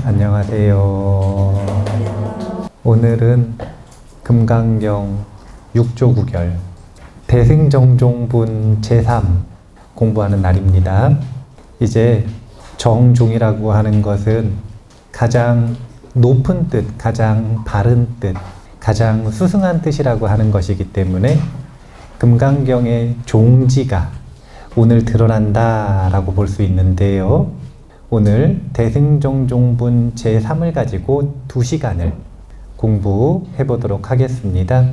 안녕하세요. 오늘은 금강경 6조 구결 대승정종분 제3 공부하는 날입니다. 이제 정종이라고 하는 것은 가장 높은 뜻, 가장 바른 뜻, 가장 수승한 뜻이라고 하는 것이기 때문에 금강경의 종지가 오늘 드러난다라고 볼 수 있는데요. 오늘 대승정종분 제3을 가지고 2시간을 공부해 보도록 하겠습니다.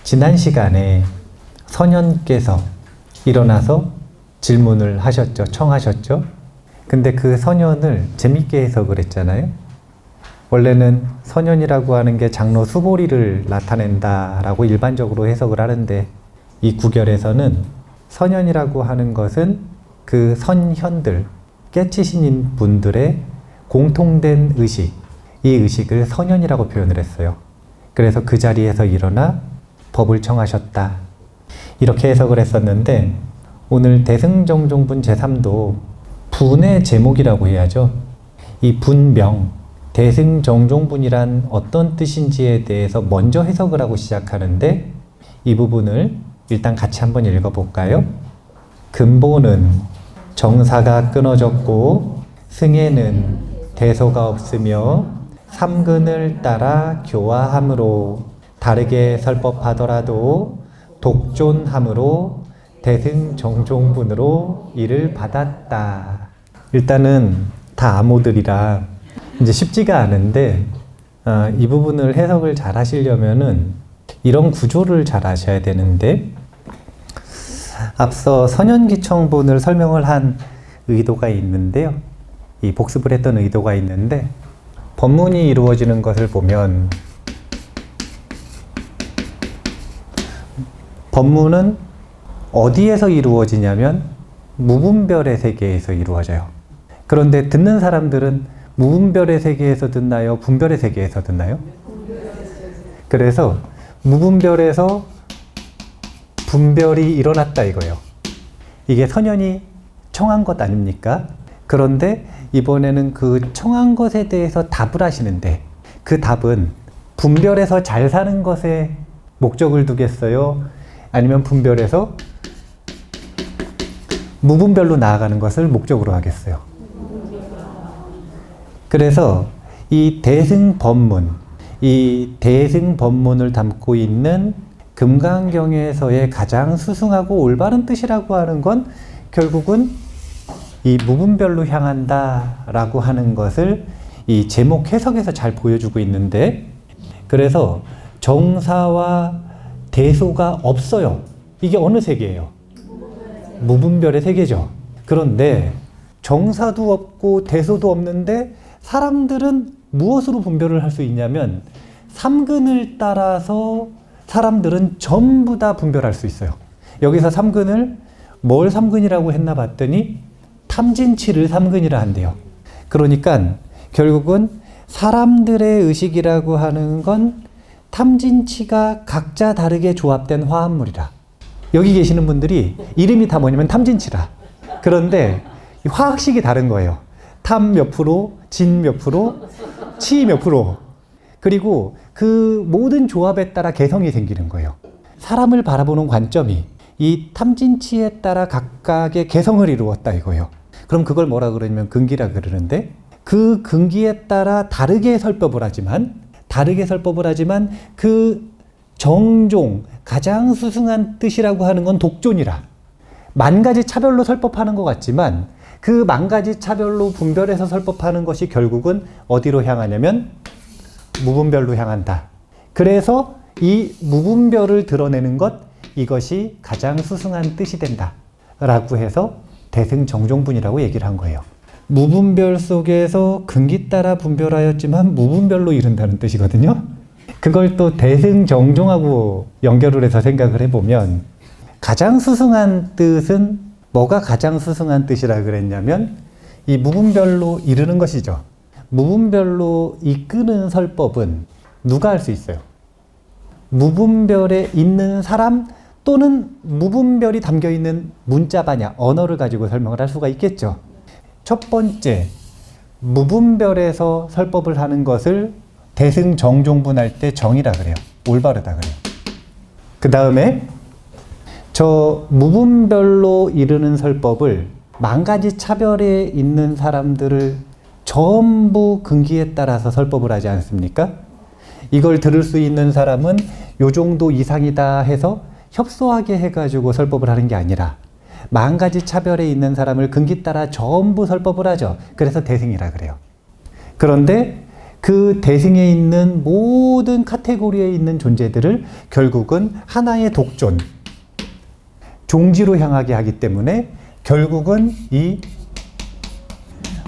지난 시간에 선현께서 일어나서 질문을 하셨죠. 청하셨죠. 근데 그 선현을 재밌게 해석을 했잖아요. 원래는 선현이라고 하는 게 장로 수보리를 나타낸다라고 일반적으로 해석을 하는데, 이 구결에서는 선현이라고 하는 것은 그 선현들, 깨치신 분들의 공통된 의식, 이 의식을 선현이라고 표현을 했어요. 그래서 그 자리에서 일어나 법을 청하셨다, 이렇게 해석을 했었는데, 오늘 대승정종분 제3도 분의 제목이라고 해야죠. 이 분명, 대승정종분이란 어떤 뜻인지에 대해서 먼저 해석을 하고 시작하는데, 이 부분을 일단 같이 한번 읽어볼까요? 근본은 정사가 끊어졌고 승에는 대소가 없으며 삼근을 따라 교화함으로 다르게 설법하더라도 독존함으로 대승정종분으로 이를 받았다. 일단은 다 암호들이라 이제 쉽지가 않은데, 이 부분을 해석을 잘 하시려면은 이런 구조를 잘 아셔야 되는데, 앞서 선현기청분을 설명을 한 의도가 있는데요. 이 복습을 했던 의도가 있는데, 법문이 이루어지는 것을 보면 법문은 어디에서 이루어지냐면 무분별의 세계에서 이루어져요. 그런데 듣는 사람들은 무분별의 세계에서 듣나요? 분별의 세계에서 듣나요? 그래서 무분별에서 분별이 일어났다 이거예요. 이게 선현이 청한 것 아닙니까? 그런데 이번에는 그 청한 것에 대해서 답을 하시는데, 그 답은 분별에서 잘 사는 것에 목적을 두겠어요? 아니면 분별에서 무분별로 나아가는 것을 목적으로 하겠어요? 그래서 이 대승법문, 이 대승법문을 담고 있는 금강경에서의 가장 수승하고 올바른 뜻이라고 하는 건 결국은 이 무분별로 향한다 라고 하는 것을 이 제목 해석에서 잘 보여주고 있는데, 그래서 정사와 대소가 없어요. 이게 어느 세계예요? 무분별의 세계죠. 그런데 정사도 없고 대소도 없는데 사람들은 무엇으로 분별을 할 수 있냐면 삼근을 따라서 사람들은 전부 다 분별할 수 있어요. 여기서 삼근을 뭘 삼근이라고 했나 봤더니 탐진치를 삼근이라 한대요. 그러니까 결국은 사람들의 의식이라고 하는 건 탐진치가 각자 다르게 조합된 화합물이라. 여기 계시는 분들이 이름이 다 뭐냐면 탐진치라. 그런데 화학식이 다른 거예요. 탐 몇 프로, 진 몇 프로, 치 몇 프로. 그리고 그 모든 조합에 따라 개성이 생기는 거예요. 사람을 바라보는 관점이 이 탐진치에 따라 각각의 개성을 이루었다 이거예요. 그럼 그걸 뭐라 그러냐면 근기라 그러는데, 그 근기에 따라 다르게 설법을 하지만 그 정종, 가장 수승한 뜻이라고 하는 건 독존이라. 만 가지 차별로 설법하는 것 같지만 그 만 가지 차별로 분별해서 설법하는 것이 결국은 어디로 향하냐면 무분별로 향한다. 그래서 이 무분별을 드러내는 것, 이것이 가장 수승한 뜻이 된다 라고 해서 대승정종분이라고 얘기를 한 거예요. 무분별 속에서 근기 따라 분별하였지만 무분별로 이른다는 뜻이거든요. 그걸 또 대승정종하고 연결을 해서 생각을 해보면, 가장 수승한 뜻은 뭐가 가장 수승한 뜻이라 그랬냐면 이 무분별로 이르는 것이죠. 무분별로 이끄는 설법은 누가 할 수 있어요? 무분별에 있는 사람 또는 무분별이 담겨있는 문자 반야, 언어를 가지고 설명을 할 수가 있겠죠. 첫 번째, 무분별해서 설법을 하는 것을 대승정종분할 때 정이라 그래요. 올바르다 그래요. 그 다음에 저 무분별로 이르는 설법을 만 가지 차별에 있는 사람들을 전부 근기에 따라서 설법을 하지 않습니까? 이걸 들을 수 있는 사람은 요 정도 이상이다 해서 협소하게 해가지고 설법을 하는 게 아니라 만 가지 차별에 있는 사람을 근기 따라 전부 설법을 하죠. 그래서 대승이라 그래요. 그런데 그 대승에 있는 모든 카테고리에 있는 존재들을 결국은 하나의 독존, 종지로 향하게 하기 때문에 결국은 이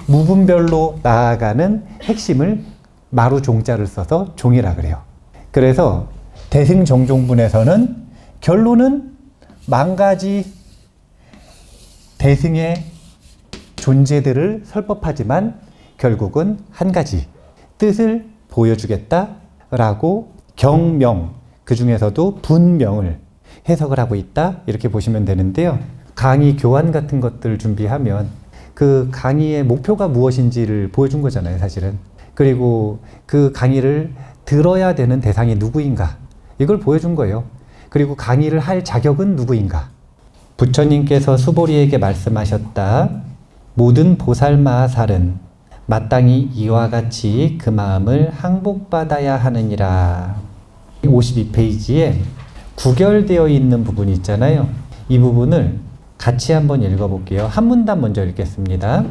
무분별로 나아가는 핵심을 마루 종자를 써서 종이라 그래요. 그래서 대승정종분에서는 결론은 만 가지 대승의 존재들을 설법하지만 결국은 한 가지 뜻을 보여주겠다라고 경명, 그 중에서도 분명을 해석을 하고 있다 이렇게 보시면 되는데요. 강의 교환 같은 것들 준비하면 그 강의의 목표가 무엇인지를 보여준 거잖아요, 사실은. 그리고 그 강의를 들어야 되는 대상이 누구인가 이걸 보여준 거예요. 그리고 강의를 할 자격은 누구인가. 부처님께서 수보리에게 말씀하셨다. 모든 보살마살은 마땅히 이와 같이 그 마음을 항복받아야 하느니라. 52페이지에 구결되어 있는 부분이 있잖아요. 이 부분을 같이 한번 읽어볼게요. 한 문단 먼저 읽겠습니다.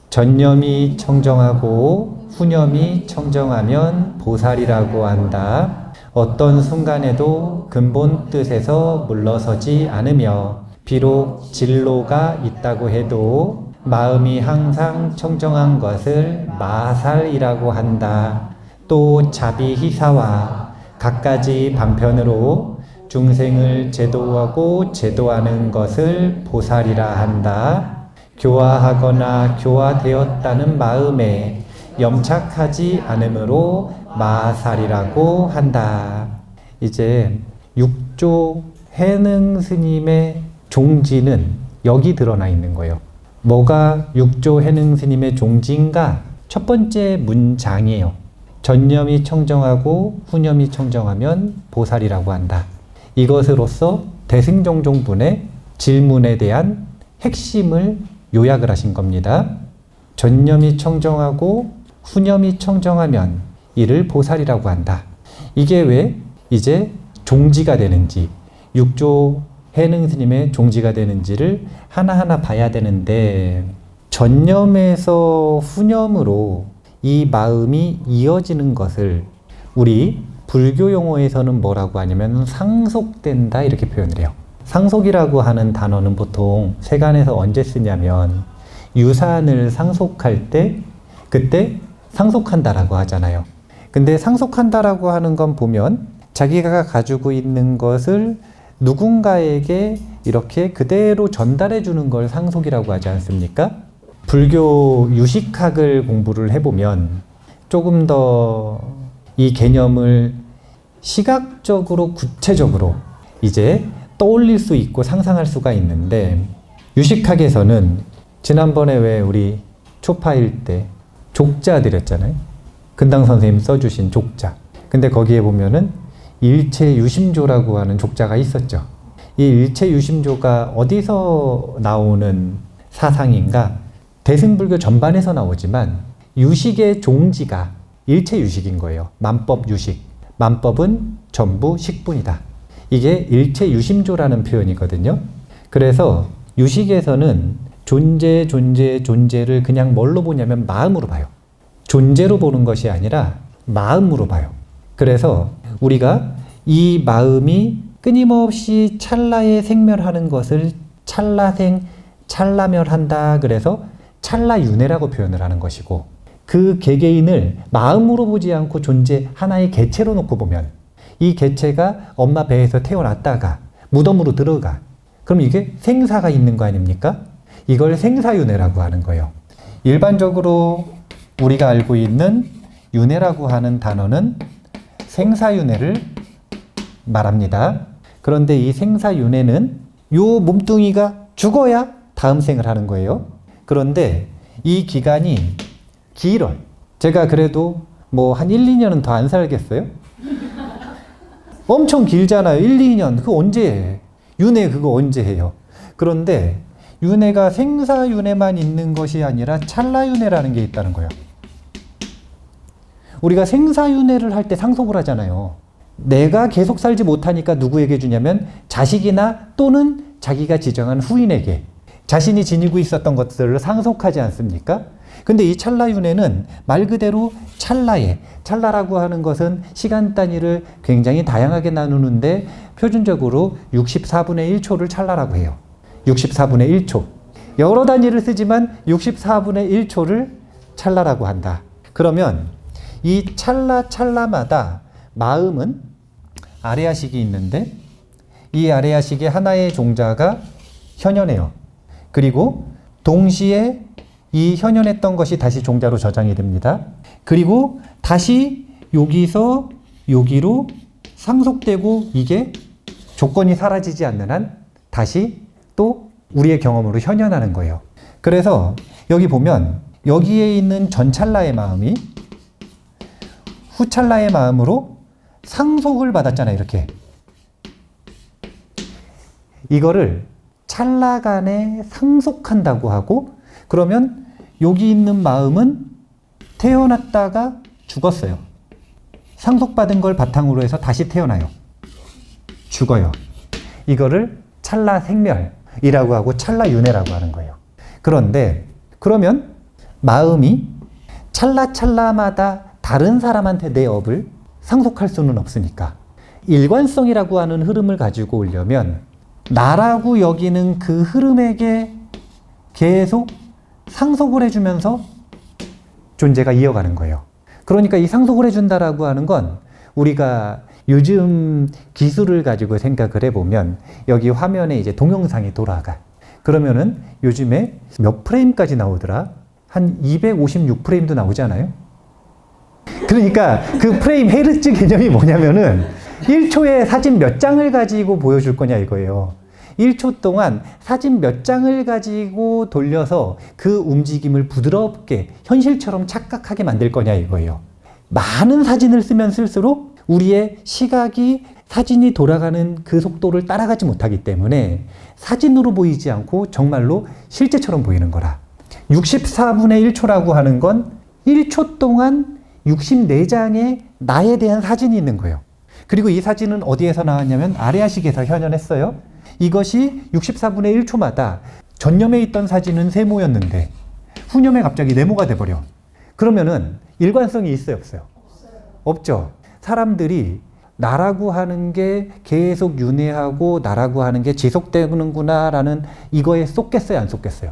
전념이 청정하고 후념이 청정하면 보살이라고 한다. 어떤 순간에도 근본 뜻에서 물러서지 않으며 비록 진로가 있다고 해도 마음이 항상 청정한 것을 마살이라고 한다. 또 자비희사와 갖가지 방편으로 중생을 제도하고 제도하는 것을 보살이라 한다. 교화하거나 교화되었다는 마음에 염착하지 않으므로 마살이라고 한다. 이제 육조 해능 스님의 종지는 여기 드러나 있는 거예요. 뭐가 육조 해능 스님의 종지인가? 첫 번째 문장이에요. 전념이 청정하고 후념이 청정하면 보살이라고 한다. 이것으로서 대승정종분의 질문에 대한 핵심을 요약을 하신 겁니다. 전념이 청정하고 후념이 청정하면 이를 보살이라고 한다. 이게 왜 이제 종지가 되는지, 육조 해능 스님의 종지가 되는지를 하나하나 봐야 되는데, 전념에서 후념으로 이 마음이 이어지는 것을 우리 불교 용어에서는 뭐라고 하냐면 상속된다 이렇게 표현을 해요. 상속이라고 하는 단어는 보통 세간에서 언제 쓰냐면 유산을 상속할 때 그때 상속한다라고 하잖아요. 근데 상속한다라고 하는 건 보면 자기가 가지고 있는 것을 누군가에게 이렇게 그대로 전달해 주는 걸 상속이라고 하지 않습니까? 불교 유식학을 공부를 해보면 조금 더 이 개념을 시각적으로 구체적으로 이제 떠올릴 수 있고 상상할 수가 있는데, 유식학에서는 지난번에 왜 우리 초파일 때 족자 드렸잖아요. 근당 선생님 써주신 족자. 근데 거기에 보면은 일체유심조라고 하는 족자가 있었죠. 이 일체유심조가 어디서 나오는 사상인가? 대승불교 전반에서 나오지만 유식의 종지가 일체유식인 거예요. 만법유식. 만법은 전부 식분이다. 이게 일체유심조라는 표현이거든요. 그래서 유식에서는 존재를 그냥 뭘로 보냐면 마음으로 봐요. 존재로 보는 것이 아니라 마음으로 봐요. 그래서 우리가 이 마음이 끊임없이 찰나에 생멸하는 것을 찰나생, 찰나멸한다. 그래서 찰나윤회라고 표현을 하는 것이고, 그 개개인을 마음으로 보지 않고 존재 하나의 개체로 놓고 보면 이 개체가 엄마 배에서 태어났다가 무덤으로 들어가. 그럼 이게 생사가 있는 거 아닙니까? 이걸 생사윤회라고 하는 거예요. 일반적으로 우리가 알고 있는 윤회라고 하는 단어는 생사윤회를 말합니다. 그런데 이 생사윤회는 요 몸뚱이가 죽어야 다음 생을 하는 거예요. 그런데 이 기간이 길어요. 제가 그래도 뭐 한 1, 2년은 더 안 살겠어요? 엄청 길잖아요. 1, 2년. 그거 언제 해? 윤회 그거 언제 해요? 그런데 윤회가 생사윤회만 있는 것이 아니라 찰나윤회라는 게 있다는 거예요. 우리가 생사윤회를 할 때 상속을 하잖아요. 내가 계속 살지 못하니까 누구에게 주냐면 자식이나 또는 자기가 지정한 후인에게 자신이 지니고 있었던 것들을 상속하지 않습니까? 근데 이 찰나윤회는 말 그대로 찰나라고 하는 것은 시간 단위를 굉장히 다양하게 나누는데 표준적으로 64분의 1초를 찰나라고 해요. 64분의 1초. 여러 단위를 쓰지만 64분의 1초를 찰나라고 한다. 그러면 이 찰나마다 마음은 아레아식이 있는데 이 아레아식의 하나의 종자가 현현해요. 그리고 동시에 이 현현했던 것이 다시 종자로 저장이 됩니다. 그리고 다시 여기서 여기로 상속되고 이게 조건이 사라지지 않는 한 다시 또 우리의 경험으로 현현하는 거예요. 그래서 여기 보면 여기에 있는 전찰나의 마음이 후찰나의 마음으로 상속을 받았잖아요. 이렇게. 이거를 찰나간에 상속한다고 하고 그러면 여기 있는 마음은 태어났다가 죽었어요. 상속받은 걸 바탕으로 해서 다시 태어나요. 죽어요. 이거를 찰나 생멸이라고 하고 찰나 윤회라고 하는 거예요. 그런데 그러면 마음이 찰나마다 다른 사람한테 내 업을 상속할 수는 없으니까 일관성이라고 하는 흐름을 가지고 오려면 나라고 여기는 그 흐름에게 계속 상속을 해주면서 존재가 이어가는 거예요. 그러니까 이 상속을 해준다라고 하는 건 우리가 요즘 기술을 가지고 생각을 해보면 여기 화면에 이제 동영상이 돌아가. 그러면은 요즘에 몇 프레임까지 나오더라? 한 256프레임도 나오잖아요? 그러니까 그 프레임 헤르츠 개념이 뭐냐면은 1초에 사진 몇 장을 가지고 보여줄 거냐 이거예요. 1초 동안 사진 몇 장을 가지고 돌려서 그 움직임을 부드럽게 현실처럼 착각하게 만들 거냐 이거예요. 많은 사진을 쓰면 쓸수록 우리의 시각이 사진이 돌아가는 그 속도를 따라가지 못하기 때문에 사진으로 보이지 않고 정말로 실제처럼 보이는 거라. 64분의 1초라고 하는 건 1초 동안 64장의 나에 대한 사진이 있는 거예요. 그리고 이 사진은 어디에서 나왔냐면 아레아식에서 현현했어요. 이것이 64분의 1초마다 전념에 있던 사진은 세모였는데 후념에 갑자기 네모가 돼버려. 그러면은 일관성이 있어요, 없어요? 없죠. 사람들이 나라고 하는 게 계속 윤회하고 나라고 하는 게 지속되는구나 라는 이거에 쏟겠어요, 안 쏟겠어요?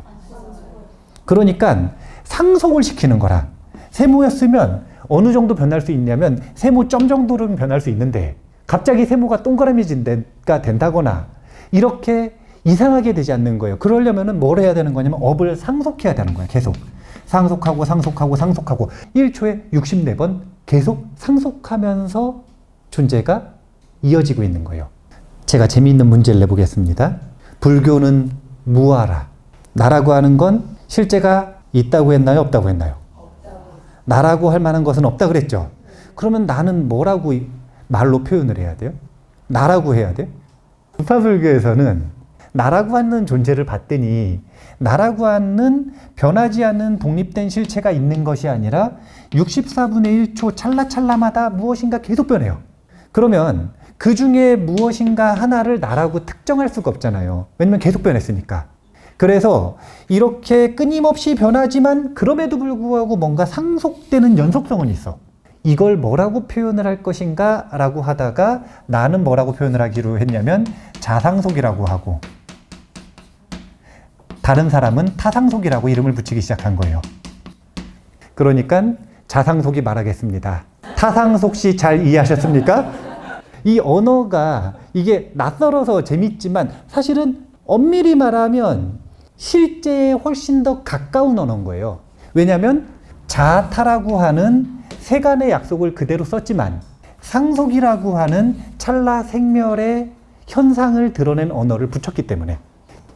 그러니까 상속을 시키는 거라. 세모였으면 어느 정도 변할 수 있냐면 세모 점 정도는 변할 수 있는데 갑자기 세모가 동그라미가 된다거나 이렇게 이상하게 되지 않는 거예요. 그러려면 뭘 해야 되는 거냐면 업을 상속해야 되는 거예요. 계속 상속하고 1초에 64번 계속 상속하면서 존재가 이어지고 있는 거예요. 제가 재미있는 문제를 내보겠습니다. 불교는 무아라. 나라고 하는 건 실제가 있다고 했나요? 없다고 했나요? 나라고 할 만한 것은 없다 그랬죠. 그러면 나는 뭐라고 말로 표현을 해야 돼요? 나라고 해야 돼요? 부파불교에서는 나라고 하는 존재를 봤더니 나라고 하는 변하지 않는 독립된 실체가 있는 것이 아니라 64분의 1초 찰나마다 무엇인가 계속 변해요. 그러면 그 중에 무엇인가 하나를 나라고 특정할 수가 없잖아요. 왜냐면 계속 변했으니까. 그래서 이렇게 끊임없이 변하지만 그럼에도 불구하고 뭔가 상속되는 연속성은 있어. 이걸 뭐라고 표현을 할 것인가 라고 하다가 나는 뭐라고 표현을 하기로 했냐면 자상속이라고 하고 다른 사람은 타상속이라고 이름을 붙이기 시작한 거예요. 그러니까 자상속이 말하겠습니다. 타상속 씨 잘 이해하셨습니까? 이 언어가 이게 낯설어서 재밌지만 사실은 엄밀히 말하면 실제에 훨씬 더 가까운 언어인 거예요. 왜냐하면 자타라고 하는 세간의 약속을 그대로 썼지만 상속이라고 하는 찰나 생멸의 현상을 드러낸 언어를 붙였기 때문에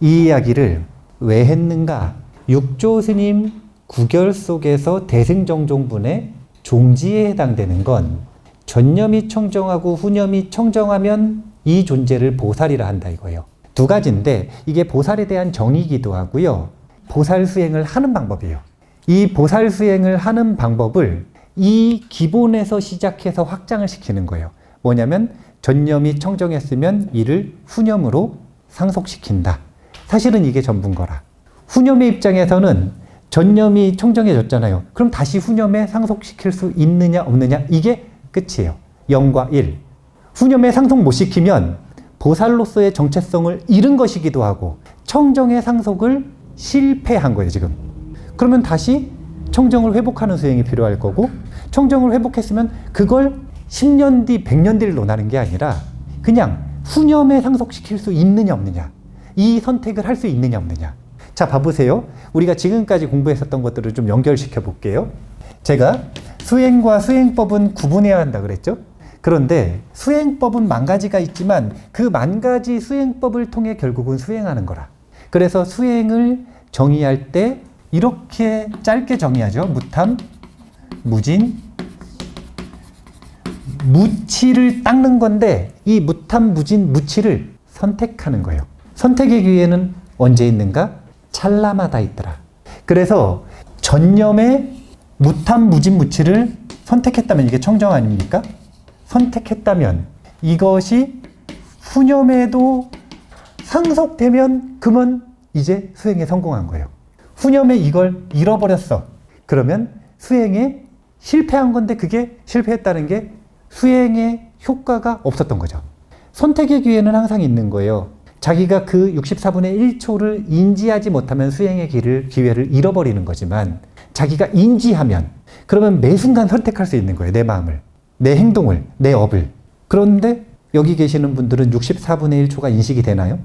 이 이야기를 왜 했는가? 육조 스님 구결 속에서 대승정종분의 종지에 해당되는 건 전념이 청정하고 후념이 청정하면 이 존재를 보살이라 한다 이거예요. 두 가지인데 이게 보살에 대한 정의이기도 하고요. 보살 수행을 하는 방법이에요. 이 보살 수행을 하는 방법을 이 기본에서 시작해서 확장을 시키는 거예요. 뭐냐면 전념이 청정했으면 이를 후념으로 상속시킨다. 사실은 이게 전부인 거라. 후념의 입장에서는 전념이 청정해졌잖아요. 그럼 다시 후념에 상속시킬 수 있느냐 없느냐 이게 끝이에요. 0과 1. 후념에 상속 못 시키면 보살로서의 정체성을 잃은 것이기도 하고 청정의 상속을 실패한 거예요 지금. 그러면 다시 청정을 회복하는 수행이 필요할 거고 청정을 회복했으면 그걸 10년 뒤 100년 뒤를 논하는 게 아니라 그냥 후념에 상속시킬 수 있느냐 없느냐 이 선택을 할 수 있느냐 없느냐. 자 봐보세요. 우리가 지금까지 공부했었던 것들을 좀 연결시켜 볼게요. 제가 수행과 수행법은 구분해야 한다 그랬죠. 그런데 수행법은 만 가지가 있지만 그 만 가지 수행법을 통해 결국은 수행하는 거라. 그래서 수행을 정의할 때 이렇게 짧게 정의하죠. 무탐, 무진, 무치를 닦는 건데 이 무탐, 무진, 무치를 선택하는 거예요. 선택의 기회는 언제 있는가? 찰나마다 있더라. 그래서 전념의 무탐, 무진, 무치를 선택했다면 이게 청정 아닙니까? 선택했다면 이것이 후념에도 상속되면 그만 이제 수행에 성공한 거예요. 후념에 이걸 잃어버렸어. 그러면 수행에 실패한 건데 그게 실패했다는 게 수행의 효과가 없었던 거죠. 선택의 기회는 항상 있는 거예요. 자기가 그 64분의 1초를 인지하지 못하면 수행의 기회를 잃어버리는 거지만 자기가 인지하면 그러면 매 순간 선택할 수 있는 거예요. 내 마음을, 내 행동을, 내 업을. 그런데 여기 계시는 분들은 64분의 1초가 인식이 되나요?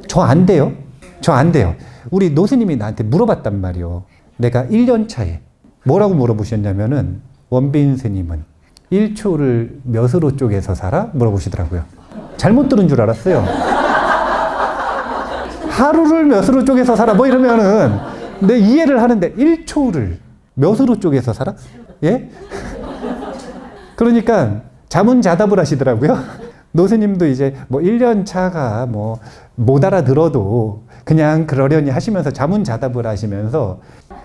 저 안 돼요. 저 안 돼요. 우리 노스님이 나한테 물어봤단 말이요. 내가 1년 차에 뭐라고 물어보셨냐면은 원빈 스님은 1초를 몇으로 쪼개서 살아? 물어보시더라고요. 잘못 들은 줄 알았어요. 하루를 몇으로 쪼개서 살아? 뭐 이러면은 내 이해를 하는데 1초를 몇으로 쪼개서 살아? 예? 그러니까 자문자답을 하시더라고요. 노스님도 이제 뭐 1년 차가 뭐 못 알아들어도 그냥 그러려니 하시면서 자문자답을 하시면서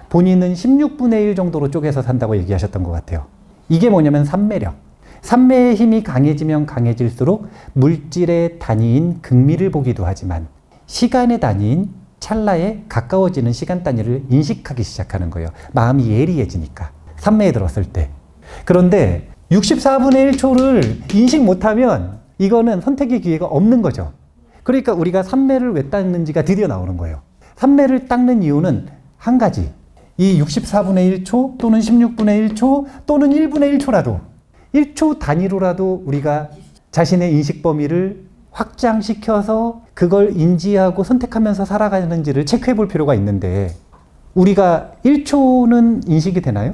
본인은 16분의 1 정도로 쪼개서 산다고 얘기하셨던 것 같아요. 이게 뭐냐면 삼매력. 삼매의 힘이 강해지면 강해질수록 물질의 단위인 극미를 보기도 하지만 시간의 단위인 찰나에 가까워지는 시간 단위를 인식하기 시작하는 거예요. 마음이 예리해지니까. 삼매에 들었을 때. 그런데 64분의 1초를 인식 못하면 이거는 선택의 기회가 없는 거죠. 그러니까 우리가 삼매를 왜 닦는지가 드디어 나오는 거예요. 삼매를 닦는 이유는 한 가지. 이 64분의 1초 또는 16분의 1초 또는 1분의 1초라도 1초 단위로라도 우리가 자신의 인식 범위를 확장시켜서 그걸 인지하고 선택하면서 살아가는지를 체크해 볼 필요가 있는데 우리가 1초는 인식이 되나요?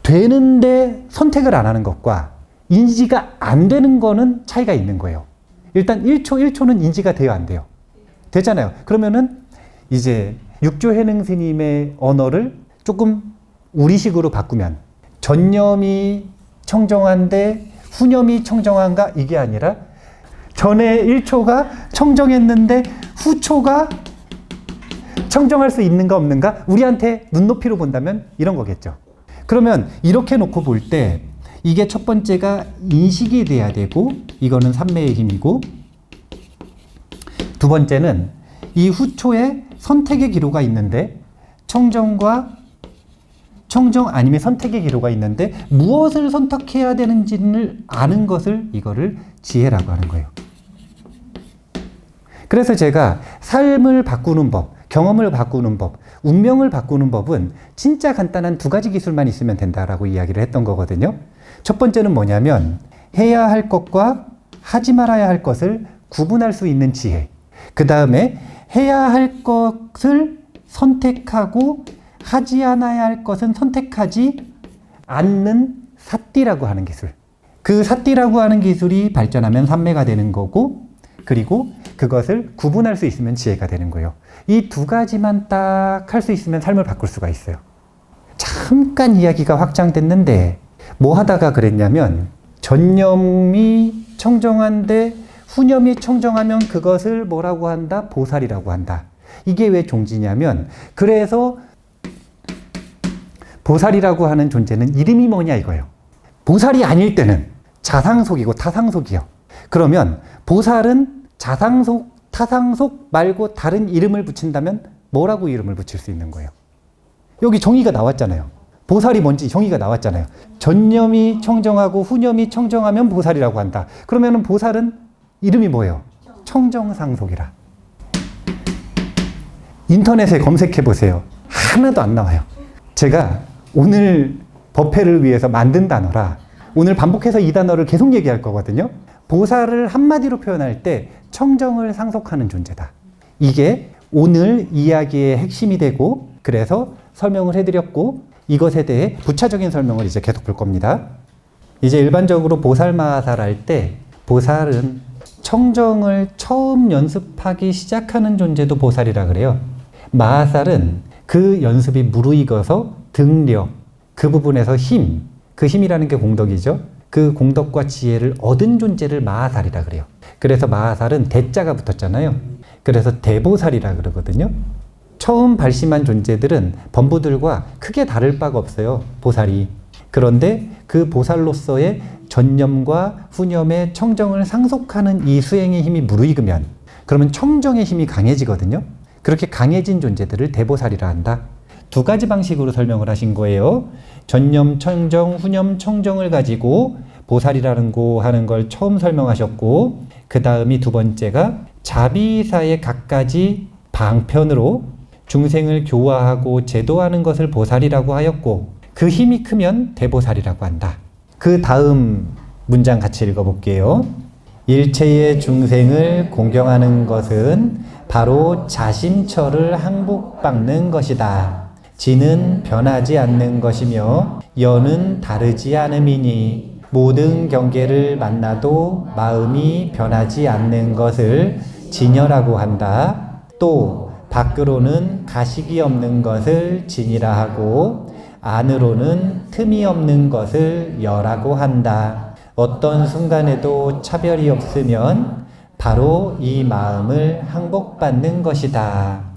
되는데 선택을 안 하는 것과 인지가 안 되는 거는 차이가 있는 거예요. 일단 1초는 인지가 돼요, 안 돼요? 되잖아요. 그러면은 이제 육조해능 스님의 언어를 조금 우리식으로 바꾸면 전념이 청정한데 후념이 청정한가? 이게 아니라 전에 1초가 청정했는데 후초가 청정할 수 있는가 없는가? 우리한테 눈높이로 본다면 이런 거겠죠. 그러면 이렇게 놓고 볼 때 이게 첫 번째가 인식이 돼야 되고 이거는 삼매의 힘이고 두 번째는 이 후초에 선택의 기로가 있는데 청정과 청정 아니면 선택의 기로가 있는데 무엇을 선택해야 되는지를 아는 것을 이거를 지혜라고 하는 거예요. 그래서 제가 삶을 바꾸는 법, 경험을 바꾸는 법, 운명을 바꾸는 법은 진짜 간단한 두 가지 기술만 있으면 된다라고 이야기를 했던 거거든요. 첫 번째는 뭐냐면 해야 할 것과 하지 말아야 할 것을 구분할 수 있는 지혜. 그 다음에 해야 할 것을 선택하고 하지 않아야 할 것은 선택하지 않는 사띠라고 하는 기술. 그 사띠라고 하는 기술이 발전하면 삼매가 되는 거고 그리고 그것을 구분할 수 있으면 지혜가 되는 거예요. 이 두 가지만 딱 할 수 있으면 삶을 바꿀 수가 있어요. 잠깐 이야기가 확장됐는데 뭐 하다가 그랬냐면 전념이 청정한데 후념이 청정하면 그것을 뭐라고 한다? 보살이라고 한다. 이게 왜 종지냐면 그래서 보살이라고 하는 존재는 이름이 뭐냐 이거예요. 보살이 아닐 때는 자상속이고 타상속이요. 그러면 보살은 자상속, 타상속 말고 다른 이름을 붙인다면 뭐라고 이름을 붙일 수 있는 거예요? 여기 정의가 나왔잖아요. 보살이 뭔지 정의가 나왔잖아요. 전념이 청정하고 후념이 청정하면 보살이라고 한다. 그러면 보살은 이름이 뭐예요? 청정상속이라. 인터넷에 검색해 보세요. 하나도 안 나와요. 제가 오늘 법회를 위해서 만든 단어라 오늘 반복해서 이 단어를 계속 얘기할 거거든요. 보살을 한마디로 표현할 때 청정을 상속하는 존재다. 이게 오늘 이야기의 핵심이 되고 그래서 설명을 해드렸고 이것에 대해 부차적인 설명을 이제 계속 볼 겁니다. 이제 일반적으로 보살 마하사를 할 때 보살은 청정을 처음 연습하기 시작하는 존재도 보살이라 그래요. 마하살은 그 연습이 무르익어서 등력, 그 부분에서 힘, 그 힘이라는 게 공덕이죠. 그 공덕과 지혜를 얻은 존재를 마하살이라 그래요. 그래서 마하살은 대자가 붙었잖아요. 그래서 대보살이라 그러거든요. 처음 발심한 존재들은 범부들과 크게 다를 바가 없어요. 보살이. 그런데 그 보살로서의 전념과 후념의 청정을 상속하는 이 수행의 힘이 무르익으면 그러면 청정의 힘이 강해지거든요. 그렇게 강해진 존재들을 대보살이라 한다. 두 가지 방식으로 설명을 하신 거예요. 전념 청정, 후념 청정을 가지고 보살이라는 거 하는 걸 처음 설명하셨고 그 다음이 두 번째가 자비사의 갖가지 방편으로 중생을 교화하고 제도하는 것을 보살이라고 하였고 그 힘이 크면 대보살이라고 한다. 그 다음 문장 같이 읽어볼게요. 일체의 중생을 공경하는 것은 바로 자심처를 항복받는 것이다. 지는 변하지 않는 것이며 여는 다르지 않음이니 모든 경계를 만나도 마음이 변하지 않는 것을 진여라고 한다. 또 밖으로는 가식이 없는 것을 진이라 하고 안으로는 틈이 없는 것을 여라고 한다. 어떤 순간에도 차별이 없으면 바로 이 마음을 항복받는 것이다.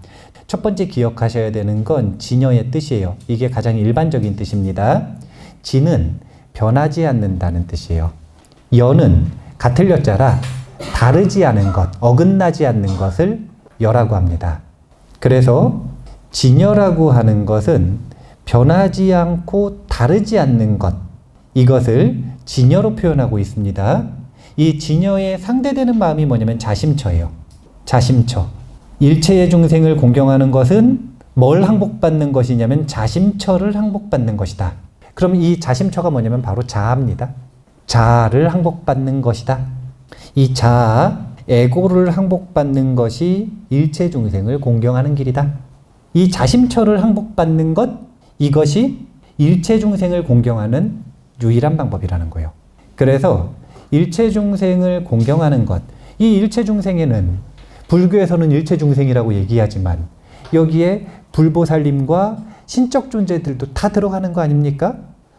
첫 번째 기억하셔야 되는 건 진여의 뜻이에요. 이게 가장 일반적인 뜻입니다. 진은 변하지 않는다는 뜻이에요. 여는 같을 여자라 다르지 않은 것, 어긋나지 않는 것을 여라고 합니다. 그래서 진여라고 하는 것은 변하지 않고 다르지 않는 것, 이것을 진여로 표현하고 있습니다. 이 진여에 상대되는 마음이 뭐냐면 자심처예요. 자심처. 일체의 중생을 공경하는 것은 뭘 항복받는 것이냐면 자심처를 항복받는 것이다. 그럼 이 자심처가 뭐냐면 바로 자아입니다. 자아를 항복받는 것이다. 이 자아, 에고를 항복받는 것이 일체 중생을 공경하는 길이다. 이 자심처를 항복받는 것, 이것이 일체 중생을 공경하는 유일한 방법이라는 거예요. 그래서 일체 중생을 공경하는 것, 이 일체 중생에는 불교에서는 일체 중생이라고 얘기하지만 여기에 불보살님과 신적 존재들도 다 들어가는 거 아닙니까?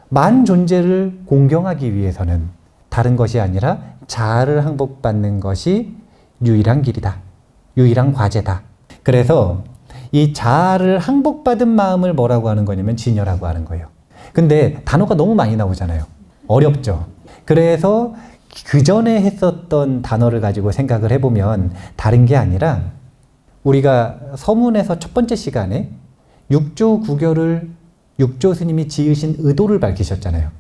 만 존재를 공경하기 위해서는 다른 것이 아니라 자아를 항복받는 것이 유일한 길이다. 유일한 과제다. 그래서 이 자아를 항복받은 마음을 뭐라고 하는 거냐면 진여라고 하는 거예요. 근데 단어가 너무 많이 나오잖아요. 어렵죠. 그래서 그 전에 했었던 단어를 가지고 생각을 해보면 다른 게 아니라 우리가 서문에서 첫 번째 시간에 육조 구결을 육조 스님이 지으신 의도를 밝히셨잖아요.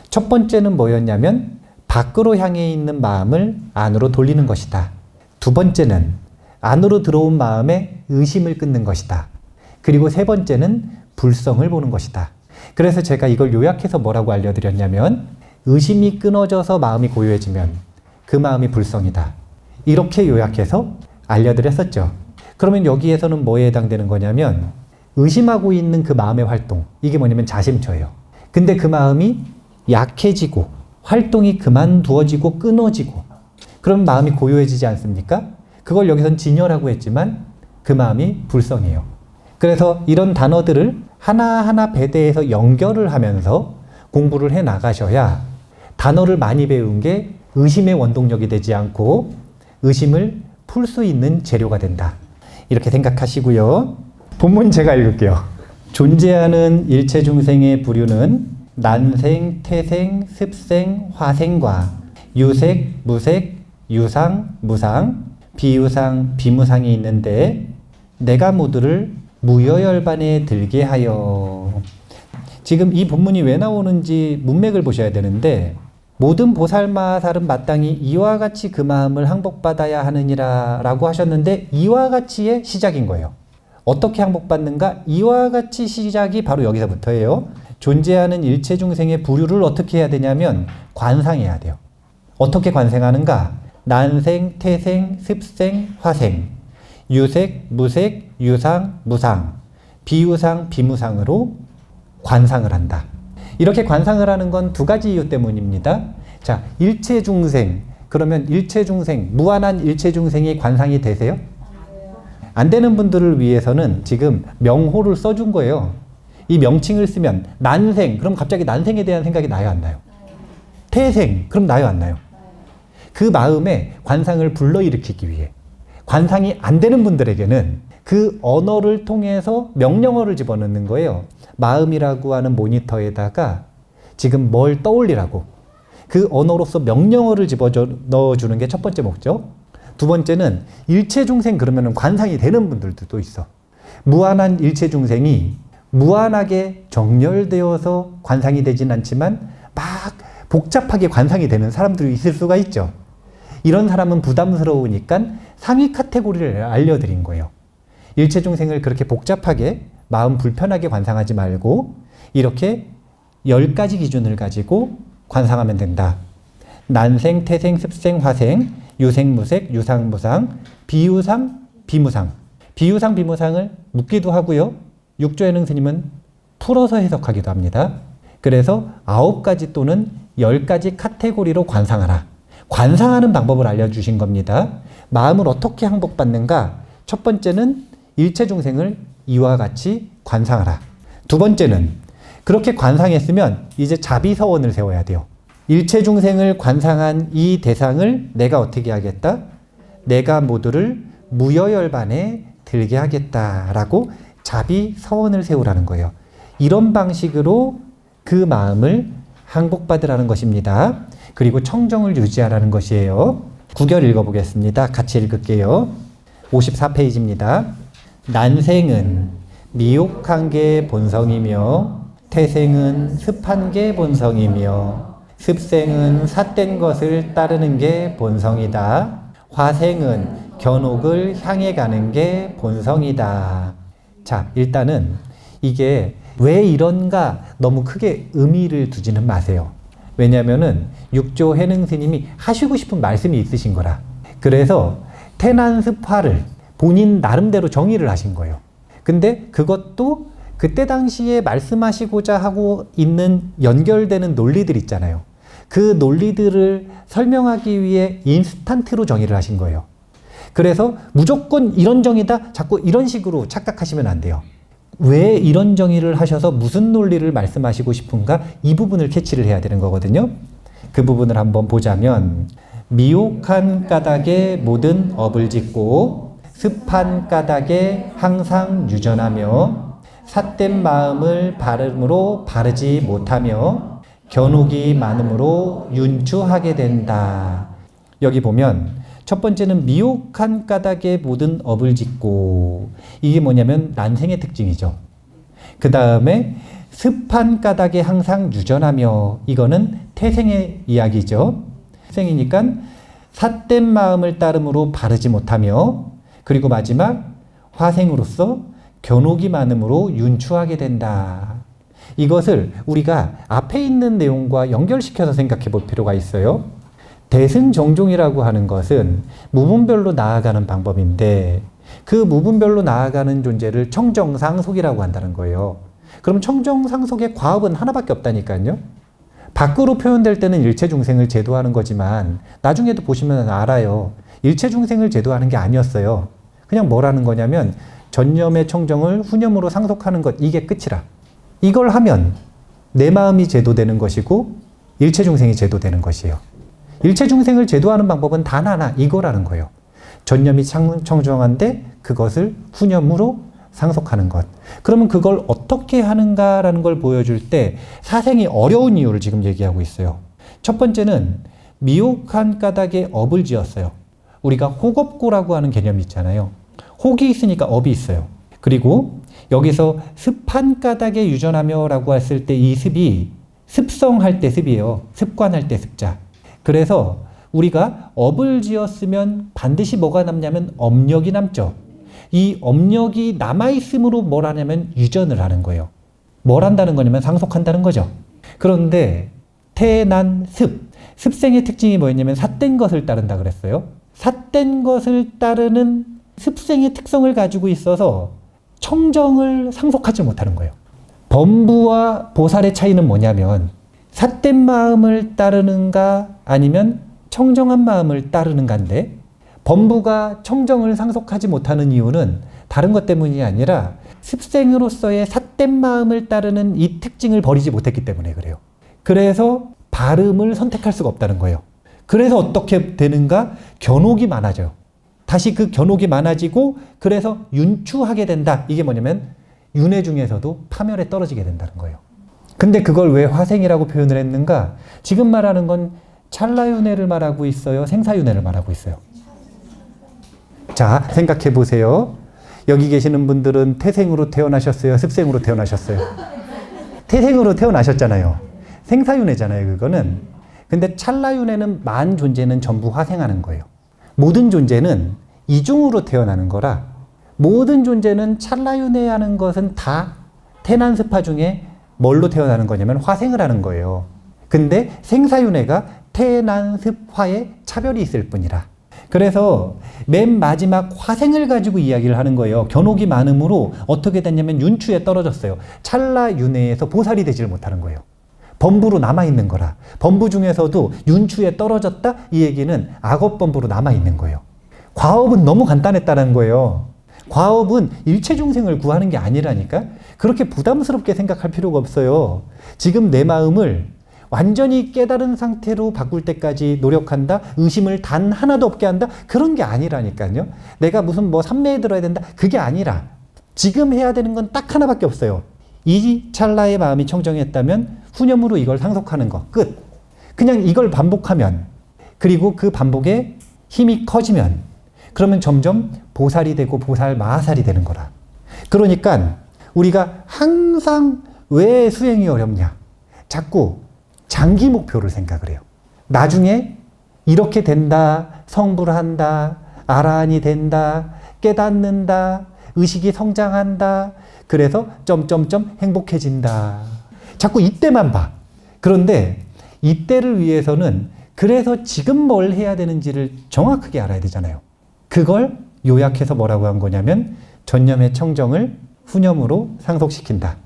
첫 번째는 뭐였냐면 밖으로 향해 있는 마음을 안으로 돌리는 것이다. 두 번째는 안으로 들어온 마음에 의심을 끊는 것이다. 그리고 세 번째는 불성을 보는 것이다. 그래서 제가 이걸 요약해서 뭐라고 알려드렸냐면 의심이 끊어져서 마음이 고요해지면 그 마음이 불성이다. 이렇게 요약해서 알려드렸었죠. 그러면 여기에서는 뭐에 해당되는 거냐면 의심하고 있는 그 마음의 활동, 이게 뭐냐면 자심처예요. 근데 그 마음이 약해지고 활동이 그만두어지고 끊어지고 그럼 마음이 고요해지지 않습니까? 그걸 여기선 진여라고 했지만 그 마음이 불성이에요. 그래서 이런 단어들을 하나하나 배대해서 연결을 하면서 공부를 해 나가셔야 단어를 많이 배운 게 의심의 원동력이 되지 않고 의심을 풀 수 있는 재료가 된다. 이렇게 생각하시고요. 본문 제가 읽을게요. 존재하는 일체 중생의 부류는 난생, 태생, 습생, 화생과 유색, 무색, 유상, 무상, 비유상, 비무상이 있는데 내가 모두를 무여열반에 들게 하여. 지금 이 본문이 왜 나오는지 문맥을 보셔야 되는데 모든 보살마살은 마땅히 이와 같이 그 마음을 항복받아야 하느니라 라고 하셨는데 이와 같이의 시작인 거예요. 어떻게 항복받는가? 이와 같이 시작이 바로 여기서부터예요. 존재하는 일체 중생의 부류를 어떻게 해야 되냐면 관상해야 돼요. 어떻게 관생하는가? 난생, 태생, 습생, 화생, 유색, 무색, 유상, 무상, 비유상, 비무상으로 관상을 한다. 이렇게 관상을 하는 건 두 가지 이유 때문입니다. 자, 일체 중생. 그러면 일체 중생, 무한한 일체 중생이 관상이 되세요? 안 되는 분들을 위해서는 지금 명호를 써준 거예요. 이 명칭을 쓰면 난생, 그럼 갑자기 난생에 대한 생각이 나요, 안 나요? 태생, 그럼 나요, 안 나요? 그 마음에 관상을 불러일으키기 위해 관상이 안 되는 분들에게는 그 언어를 통해서 명령어를 집어넣는 거예요. 마음이라고 하는 모니터에다가 지금 뭘 떠올리라고 그 언어로서 명령어를 집어넣어주는 게 첫 번째 목적. 두 번째는 일체 중생 그러면 관상이 되는 분들도 또 있어. 무한한 일체 중생이 무한하게 정렬되어서 관상이 되진 않지만 막 복잡하게 관상이 되는 사람들이 있을 수가 있죠. 이런 사람은 부담스러우니까 상위 카테고리를 알려드린 거예요. 일체 중생을 그렇게 복잡하게 마음 불편하게 관상하지 말고 이렇게 10가지 기준을 가지고 관상하면 된다. 난생, 태생, 습생, 화생, 유생, 무색, 유상, 무상, 비유상, 비무상. 비유상, 비무상을 묶기도 하고요. 육조해능 스님은 풀어서 해석하기도 합니다. 그래서 9가지 또는 10가지 카테고리로 관상하라. 관상하는 방법을 알려주신 겁니다. 마음을 어떻게 항복받는가? 첫 번째는 일체 중생을 이와 같이 관상하라. 두 번째는 그렇게 관상했으면 이제 자비서원을 세워야 돼요. 일체 중생을 관상한 이 대상을 내가 어떻게 하겠다? 내가 모두를 무여열반에 들게 하겠다라고 자비서원을 세우라는 거예요. 이런 방식으로 그 마음을 항복받으라는 것입니다. 그리고 청정을 유지하라는 것이에요. 9결 읽어보겠습니다. 같이 읽을게요. 54페이지입니다. 난생은 미혹한 게 본성이며 태생은 습한 게 본성이며 습생은 삿된 것을 따르는 게 본성이다. 화생은 견옥을 향해 가는 게 본성이다. 자, 일단은 이게 왜 이런가 너무 크게 의미를 두지는 마세요. 왜냐면은 육조 해능 스님이 하시고 싶은 말씀이 있으신 거라. 그래서 태난습화를 본인 나름대로 정의를 하신 거예요. 근데 그것도 그때 당시에 말씀하시고자 하고 있는 연결되는 논리들 있잖아요. 그 논리들을 설명하기 위해 인스탄트로 정의를 하신 거예요. 그래서 무조건 이런 정의다 자꾸 이런 식으로 착각하시면 안 돼요. 왜 이런 정의를 하셔서 무슨 논리를 말씀하시고 싶은가 이 부분을 캐치를 해야 되는 거거든요. 그 부분을 한번 보자면 미혹한 까닭에 모든 업을 짓고 습한 까닭에 항상 유전하며 삿된 마음을 바름으로 바르지 못하며 견옥이 많음으로 윤추하게 된다. 여기 보면 첫 번째는 미혹한 까닭에 모든 업을 짓고 이게 뭐냐면 난생의 특징이죠. 그 다음에 습한 까닭에 항상 유전하며 이거는 태생의 이야기죠. 태생이니까 삿된 마음을 따름으로 바르지 못하며 그리고 마지막 화생으로서 견옥이 많음으로 윤추하게 된다. 이것을 우리가 앞에 있는 내용과 연결시켜서 생각해 볼 필요가 있어요. 대승정종이라고 하는 것은 무분별로 나아가는 방법인데 그 무분별로 나아가는 존재를 청정상속이라고 한다는 거예요. 그럼 청정상속의 과업은 하나밖에 없다니까요. 밖으로 표현될 때는 일체 중생을 제도하는 거지만 나중에도 보시면 알아요. 일체중생을 제도하는 게 아니었어요. 그냥 뭐라는 거냐면 전념의 청정을 후념으로 상속하는 것, 이게 끝이라. 이걸 하면 내 마음이 제도되는 것이고 일체중생이 제도되는 것이에요. 일체중생을 제도하는 방법은 단 하나, 이거라는 거예요. 전념이 청정한데 그것을 후념으로 상속하는 것. 그러면 그걸 어떻게 하는가라는 걸 보여줄 때 사생이 어려운 이유를 지금 얘기하고 있어요. 첫 번째는 미혹한 까닭에 업을 지었어요. 우리가 혹업고라고 하는 개념이 있잖아요. 혹이 있으니까 업이 있어요. 그리고 여기서 습한 까닭에 유전하며 라고 했을 때 이 습이 습성할 때 습이에요. 습관할 때 습자. 그래서 우리가 업을 지었으면 반드시 뭐가 남냐면 업력이 남죠. 이 업력이 남아있음으로 뭘 하냐면 유전을 하는 거예요. 뭘 한다는 거냐면 상속한다는 거죠. 그런데 태난 습. 습생의 특징이 뭐였냐면 삿된 것을 따른다 그랬어요. 삿된 것을 따르는 습생의 특성을 가지고 있어서 청정을 상속하지 못하는 거예요. 범부와 보살의 차이는 뭐냐면 삿된 마음을 따르는가 아니면 청정한 마음을 따르는가인데 범부가 청정을 상속하지 못하는 이유는 다른 것 때문이 아니라 습생으로서의 삿된 마음을 따르는 이 특징을 버리지 못했기 때문에 그래요. 그래서 발음을 선택할 수가 없다는 거예요. 그래서 어떻게 되는가? 견옥이 많아져요. 다시 그 견옥이 많아지고 그래서 윤추하게 된다. 이게 뭐냐면 윤회 중에서도 파멸에 떨어지게 된다는 거예요. 근데 그걸 왜 화생이라고 표현을 했는가? 지금 말하는 건 찰나윤회를 말하고 있어요? 생사윤회를 말하고 있어요? 자, 생각해 보세요. 여기 계시는 분들은 태생으로 태어나셨어요? 습생으로 태어나셨어요? 태생으로 태어나셨잖아요. 생사윤회잖아요, 그거는. 근데 찰나윤회는 만 존재는 전부 화생하는 거예요. 모든 존재는 이중으로 태어나는 거라 모든 존재는 찰나윤회하는 것은 다 태난습화 중에 뭘로 태어나는 거냐면 화생을 하는 거예요. 근데 생사윤회가 태난습화에 차별이 있을 뿐이라. 그래서 맨 마지막 화생을 가지고 이야기를 하는 거예요. 견옥이 많음으로 어떻게 됐냐면 윤추에 떨어졌어요. 찰나윤회에서 보살이 되지를 못하는 거예요. 범부로 남아있는 거라. 범부 중에서도 윤추에 떨어졌다? 이 얘기는 악업범부로 남아있는 거예요. 과업은 너무 간단했다는 거예요. 과업은 일체중생을 구하는 게 아니라니까? 그렇게 부담스럽게 생각할 필요가 없어요. 지금 내 마음을 완전히 깨달은 상태로 바꿀 때까지 노력한다? 의심을 단 하나도 없게 한다? 그런 게 아니라니까요. 내가 무슨 뭐 삼매에 들어야 된다? 그게 아니라 지금 해야 되는 건 딱 하나밖에 없어요. 이 찰나의 마음이 청정했다면 후념으로 이걸 상속하는 거 끝. 그냥 이걸 반복하면 그리고 그 반복에 힘이 커지면 그러면 점점 보살이 되고 보살 마하살이 되는 거라. 그러니까 우리가 항상 왜 수행이 어렵냐? 자꾸 장기 목표를 생각을 해요. 나중에 이렇게 된다, 성불을 한다, 아라한이 된다, 깨닫는다, 의식이 성장한다, 그래서 점점점 행복해진다. 자꾸 이때만 봐. 그런데 이때를 위해서는 그래서 지금 뭘 해야 되는지를 정확하게 알아야 되잖아요. 그걸 요약해서 뭐라고 한 거냐면 전념의 청정을 후념으로 상속시킨다.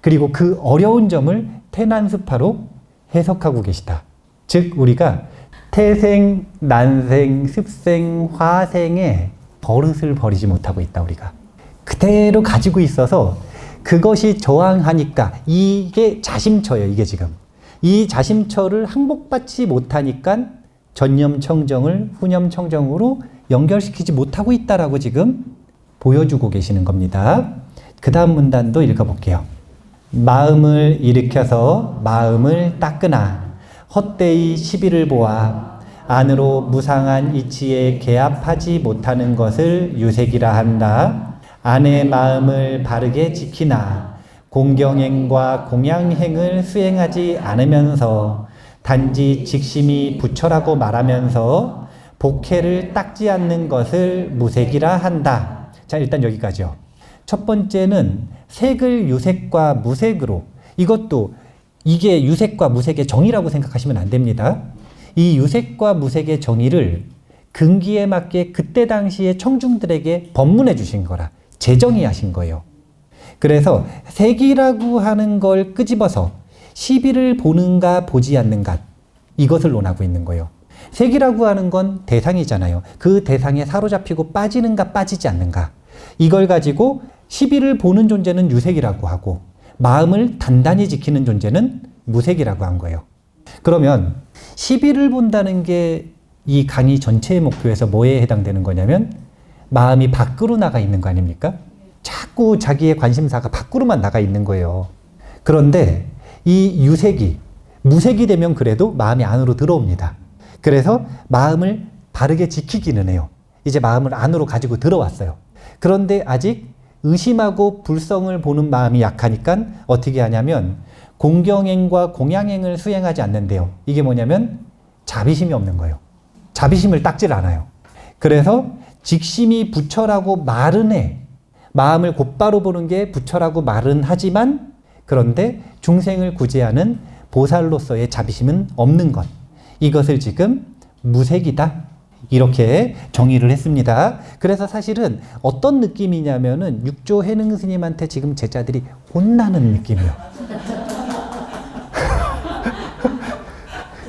그리고 그 어려운 점을 태난습화로 해석하고 계시다. 즉 우리가 태생, 난생, 습생, 화생의 버릇을 버리지 못하고 있다. 우리가 그대로 가지고 있어서 그것이 저항하니까 이게 자심처예요. 이게 지금 이 자심처를 항복받지 못하니까 전념 청정을 후념 청정으로 연결시키지 못하고 있다라고 지금 보여주고 계시는 겁니다. 그 다음 문단도 읽어볼게요. 마음을 일으켜서 마음을 닦으나 헛되이 시비를 보아 안으로 무상한 이치에 개합하지 못하는 것을 유색이라 한다. 안의 마음을 바르게 지키나 공경행과 공양행을 수행하지 않으면서 단지 직심이 부처라고 말하면서 복해를 닦지 않는 것을 무색이라 한다. 자, 일단 여기까지요. 첫 번째는 색을 유색과 무색으로, 이것도 이게 유색과 무색의 정의라고 생각하시면 안 됩니다. 이 유색과 무색의 정의를 근기에 맞게 그때 당시에 청중들에게 법문해 주신 거라, 재정의하신 거예요. 그래서 색이라고 하는 걸 끄집어서 시비를 보는가 보지 않는가, 이것을 논하고 있는 거예요. 색이라고 하는 건 대상이잖아요. 그 대상에 사로잡히고 빠지는가 빠지지 않는가. 이걸 가지고 시비를 보는 존재는 유색이라고 하고 마음을 단단히 지키는 존재는 무색이라고 한 거예요. 그러면 시비를 본다는 게 이 강의 전체의 목표에서 뭐에 해당되는 거냐면 마음이 밖으로 나가 있는 거 아닙니까? 자꾸 자기의 관심사가 밖으로만 나가 있는 거예요. 그런데 이 유색이 무색이 되면 그래도 마음이 안으로 들어옵니다. 그래서 마음을 바르게 지키기는 해요. 이제 마음을 안으로 가지고 들어왔어요. 그런데 아직 의심하고 불성을 보는 마음이 약하니까 어떻게 하냐면 공경행과 공양행을 수행하지 않는데요. 이게 뭐냐면 자비심이 없는 거예요. 자비심을 닦질 않아요. 그래서 직심이 부처라고 말은 해. 마음을 곧바로 보는 게 부처라고 말은 하지만 그런데 중생을 구제하는 보살로서의 자비심은 없는 것. 이것을 지금 무색이다. 이렇게 정의를 했습니다. 그래서 사실은 어떤 느낌이냐면은 육조 해능 스님한테 지금 제자들이 혼나는 느낌이에요.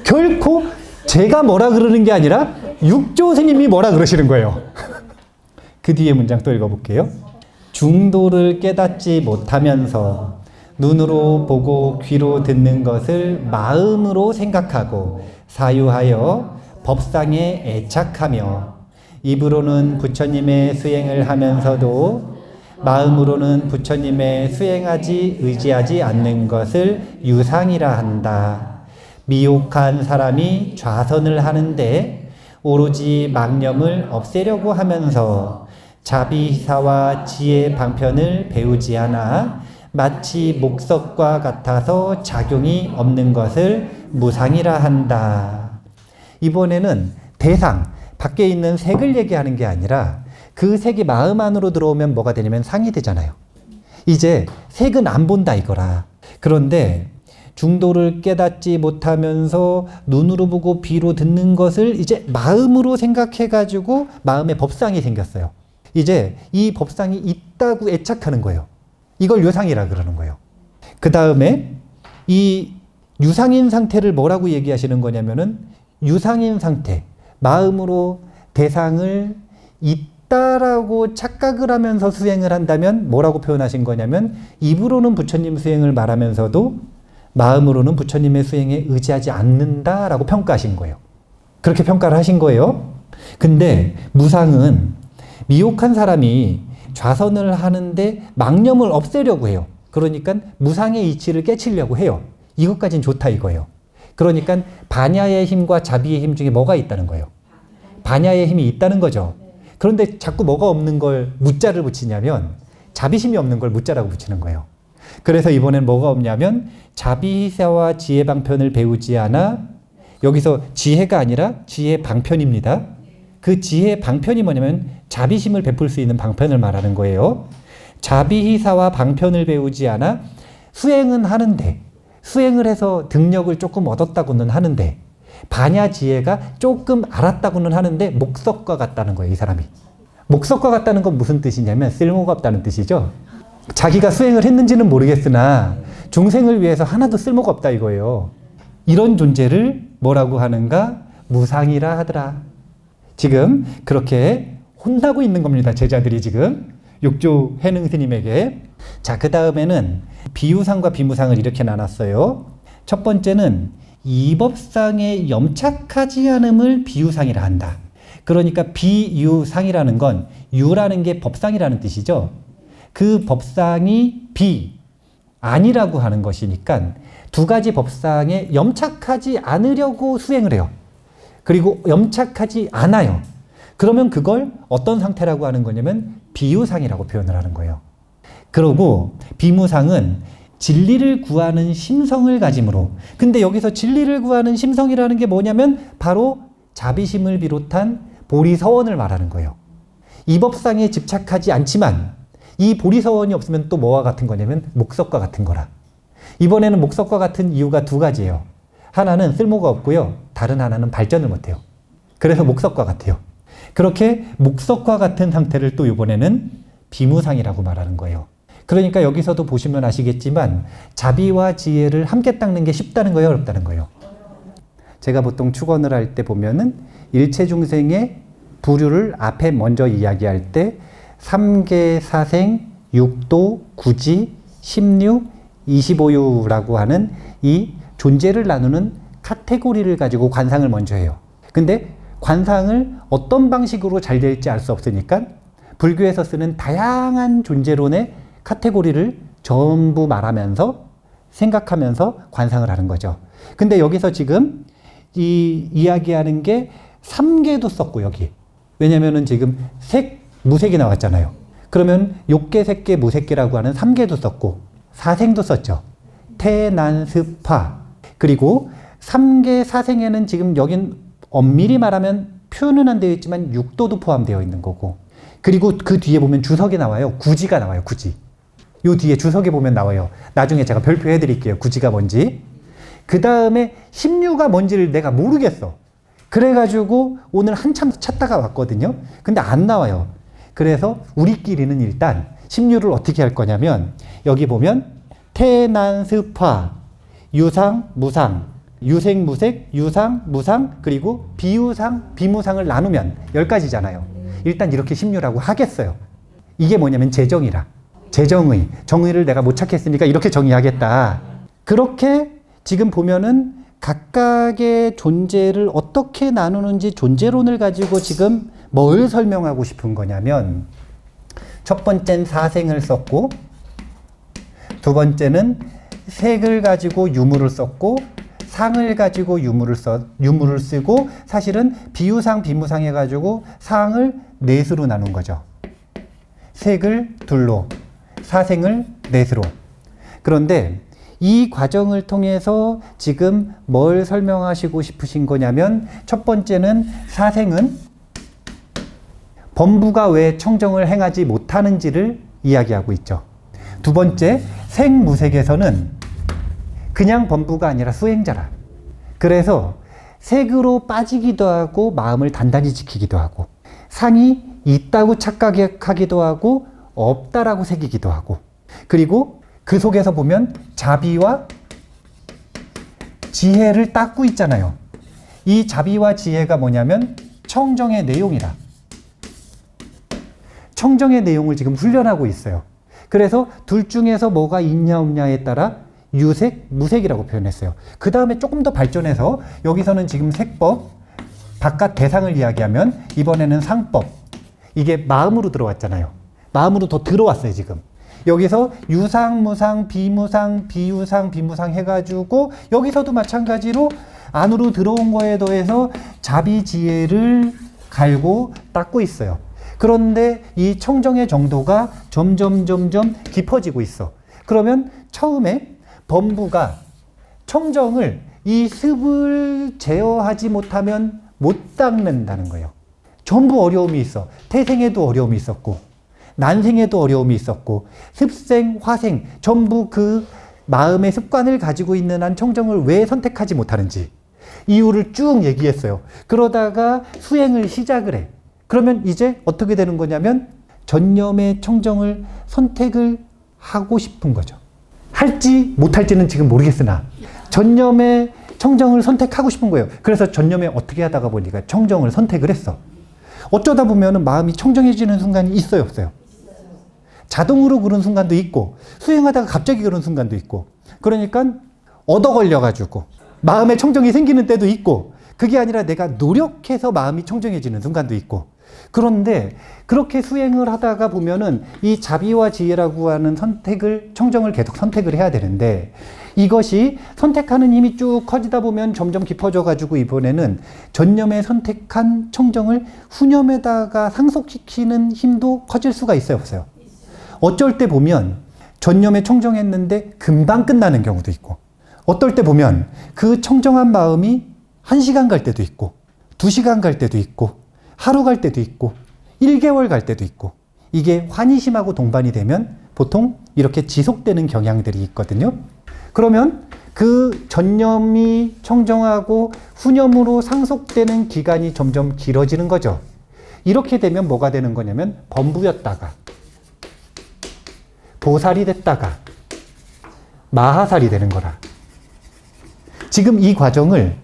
결코 제가 뭐라 그러는 게 아니라 육조 스님이 뭐라 그러시는 거예요. 그 뒤에 문장 또 읽어볼게요. 중도를 깨닫지 못하면서 눈으로 보고 귀로 듣는 것을 마음으로 생각하고 사유하여 법상에 애착하며 입으로는 부처님의 수행을 하면서도 마음으로는 부처님의 수행하지 의지하지 않는 것을 유상이라 한다. 미혹한 사람이 좌선을 하는데 오로지 망념을 없애려고 하면서 자비사와 지혜 방편을 배우지 않아 마치 목석과 같아서 작용이 없는 것을 무상이라 한다. 이번에는 대상, 밖에 있는 색을 얘기하는 게 아니라 그 색이 마음 안으로 들어오면 뭐가 되냐면 상이 되잖아요. 이제 색은 안 본다 이거라. 그런데 중도를 깨닫지 못하면서 눈으로 보고 귀로 듣는 것을 이제 마음으로 생각해가지고 마음에 법상이 생겼어요. 이제 이 법상이 있다고 애착하는 거예요. 이걸 유상이라 그러는 거예요. 그 다음에 이 유상인 상태를 뭐라고 얘기하시는 거냐면은 유상인 상태, 마음으로 대상을 있다라고 착각을 하면서 수행을 한다면 뭐라고 표현하신 거냐면 입으로는 부처님 수행을 말하면서도 마음으로는 부처님의 수행에 의지하지 않는다라고 평가하신 거예요. 그렇게 평가를 하신 거예요. 근데 무상은 미혹한 사람이 좌선을 하는데 망념을 없애려고 해요. 그러니까 무상의 이치를 깨치려고 해요. 이것까진 좋다 이거예요. 그러니까 반야의 힘과 자비의 힘 중에 뭐가 있다는 거예요. 반야의 힘이 있다는 거죠. 그런데 자꾸 뭐가 없는 걸 무자를 붙이냐면 자비심이 없는 걸 무자라고 붙이는 거예요. 그래서 이번엔 뭐가 없냐면 자비사와 지혜 방편을 배우지 않아, 여기서 지혜가 아니라 지혜 방편입니다. 그 지혜 방편이 뭐냐면 자비심을 베풀 수 있는 방편을 말하는 거예요. 자비사와 방편을 배우지 않아 수행은 하는데, 수행을 해서 등력을 조금 얻었다고는 하는데, 반야 지혜가 조금 알았다고는 하는데 목석과 같다는 거예요, 이 사람이. 목석과 같다는 건 무슨 뜻이냐면 쓸모가 없다는 뜻이죠. 자기가 수행을 했는지는 모르겠으나 중생을 위해서 하나도 쓸모가 없다 이거예요. 이런 존재를 뭐라고 하는가? 무상이라 하더라. 지금 그렇게 혼나고 있는 겁니다. 제자들이 지금 육조 해능 스님에게. 자, 그 다음에는 비유상과 비무상을 이렇게 나눴어요. 첫 번째는 이법상에 염착하지 않음을 비유상이라 한다. 그러니까 비유상이라는 건 유라는 게 법상이라는 뜻이죠. 그 법상이 아니라고 하는 것이니까 두 가지 법상에 염착하지 않으려고 수행을 해요. 그리고 염착하지 않아요. 그러면 그걸 어떤 상태라고 하는 거냐면 비유상이라고 표현을 하는 거예요. 그러고 비무상은 진리를 구하는 심성을 가짐으로, 근데 여기서 진리를 구하는 심성이라는 게 뭐냐면 바로 자비심을 비롯한 보리서원을 말하는 거예요. 이 법상에 집착하지 않지만 이 보리서원이 없으면 또 뭐와 같은 거냐면 목석과 같은 거라. 이번에는 목석과 같은 이유가 두 가지예요. 하나는 쓸모가 없고요. 다른 하나는 발전을 못해요. 그래서 목석과 같아요. 그렇게 목석과 같은 상태를 또 이번에는 비무상이라고 말하는 거예요. 그러니까 여기서도 보시면 아시겠지만 자비와 지혜를 함께 닦는 게 쉽다는 거예요, 어렵다는 거예요? 제가 보통 축원을 할 때 보면은 일체중생의 부류를 앞에 먼저 이야기할 때 3계 사생, 6도, 구지, 16, 25유라고 하는 이 존재를 나누는 카테고리를 가지고 관상을 먼저 해요. 근데 관상을 어떤 방식으로 잘 될지 알 수 없으니까 불교에서 쓰는 다양한 존재론의 카테고리를 전부 말하면서 생각하면서 관상을 하는 거죠. 근데 여기서 지금 이 이야기하는 게 3계도 썼고 여기. 왜냐면은 지금 색, 무색이 나왔잖아요. 그러면 욕계, 색계, 무색계라고 하는 3계도 썼고 사생도 썼죠. 태, 난, 습, 화. 그리고 3계 사생에는 지금 여긴 엄밀히 말하면 표현은 안 되어 있지만 6도도 포함되어 있는 거고. 그리고 그 뒤에 보면 주석이 나와요. 구지가 나와요. 구지. 요 뒤에 주석에 보면 나와요. 나중에 제가 별표해 드릴게요. 구지가 뭔지. 그 다음에 16가 뭔지를 내가 모르겠어. 그래가지고 오늘 한참 찾다가 왔거든요. 근데 안 나와요. 그래서 우리끼리는 일단 16을 어떻게 할 거냐면 여기 보면 태난습화, 유상, 무상, 유색, 무색, 유상, 무상, 그리고 비유상, 비무상을 나누면 10가지잖아요. 일단 이렇게 16라고 하겠어요. 이게 뭐냐면 재정이라. 재정의, 정의를 내가 못 찾겠으니까 이렇게 정의하겠다. 그렇게 지금 보면은 각각의 존재를 어떻게 나누는지 존재론을 가지고 지금 뭘 설명하고 싶은 거냐면 첫 번째는 사생을 썼고 두 번째는 색을 가지고 유무를 썼고 상을 가지고 유무를 쓰고 사실은 비유상, 비무상 해가지고 상을 넷으로 나눈 거죠. 색을 둘로, 사생을 넷으로. 그런데 이 과정을 통해서 지금 뭘 설명하시고 싶으신 거냐면 첫 번째는 사생은 범부가 왜 청정을 행하지 못하는지를 이야기하고 있죠. 두 번째, 색무색에서는 그냥 범부가 아니라 수행자라. 그래서 색으로 빠지기도 하고 마음을 단단히 지키기도 하고 상이 있다고 착각하기도 하고 없다라고 새기기도 하고 그리고 그 속에서 보면 자비와 지혜를 닦고 있잖아요. 이 자비와 지혜가 뭐냐면 청정의 내용이라. 청정의 내용을 지금 훈련하고 있어요. 그래서 둘 중에서 뭐가 있냐 없냐에 따라 유색, 무색이라고 표현했어요. 그 다음에 조금 더 발전해서 여기서는 지금 색법, 바깥 대상을 이야기하면 이번에는 상법. 이게 마음으로 들어왔잖아요. 마음으로 더 들어왔어요, 지금. 여기서 유상, 무상, 비무상, 비유상, 비무상 해가지고 여기서도 마찬가지로 안으로 들어온 거에 더해서 자비지혜를 갈고 닦고 있어요. 그런데 이 청정의 정도가 점점 깊어지고 있어. 그러면 처음에 범부가 청정을 이 습을 제어하지 못하면 못 닦는다는 거예요. 전부 어려움이 있어. 태생에도 어려움이 있었고 난생에도 어려움이 있었고 습생, 화생 전부 그 마음의 습관을 가지고 있는 한 청정을 왜 선택하지 못하는지 이유를 쭉 얘기했어요. 그러다가 수행을 시작을 해. 그러면 이제 어떻게 되는 거냐면 전념의 청정을 선택을 하고 싶은 거죠. 할지 못할지는 지금 모르겠으나 전념의 청정을 선택하고 싶은 거예요. 그래서 전념에 어떻게 하다가 보니까 청정을 선택을 했어. 어쩌다 보면 마음이 청정해지는 순간이 있어요, 없어요? 자동으로 그런 순간도 있고 수행하다가 갑자기 그런 순간도 있고 그러니까 얻어 걸려가지고 마음에 청정이 생기는 때도 있고 그게 아니라 내가 노력해서 마음이 청정해지는 순간도 있고 그런데 그렇게 수행을 하다가 보면은 이 자비와 지혜라고 하는 청정을 계속 선택을 해야 되는데 이것이 선택하는 힘이 쭉 커지다 보면 점점 깊어져 가지고 이번에는 전념에 선택한 청정을 후념에다가 상속시키는 힘도 커질 수가 있어요, 없어요? 어쩔 때 보면 전념에 청정했는데 금방 끝나는 경우도 있고 어떨 때 보면 그 청정한 마음이 1시간 갈 때도 있고 2시간 갈 때도 있고 하루 갈 때도 있고 1개월 갈 때도 있고 이게 환희심하고 동반이 되면 보통 이렇게 지속되는 경향들이 있거든요. 그러면 그 전념이 청정하고 후념으로 상속되는 기간이 점점 길어지는 거죠. 이렇게 되면 뭐가 되는 거냐면 범부였다가 보살이 됐다가 마하살이 되는 거라. 지금 이 과정을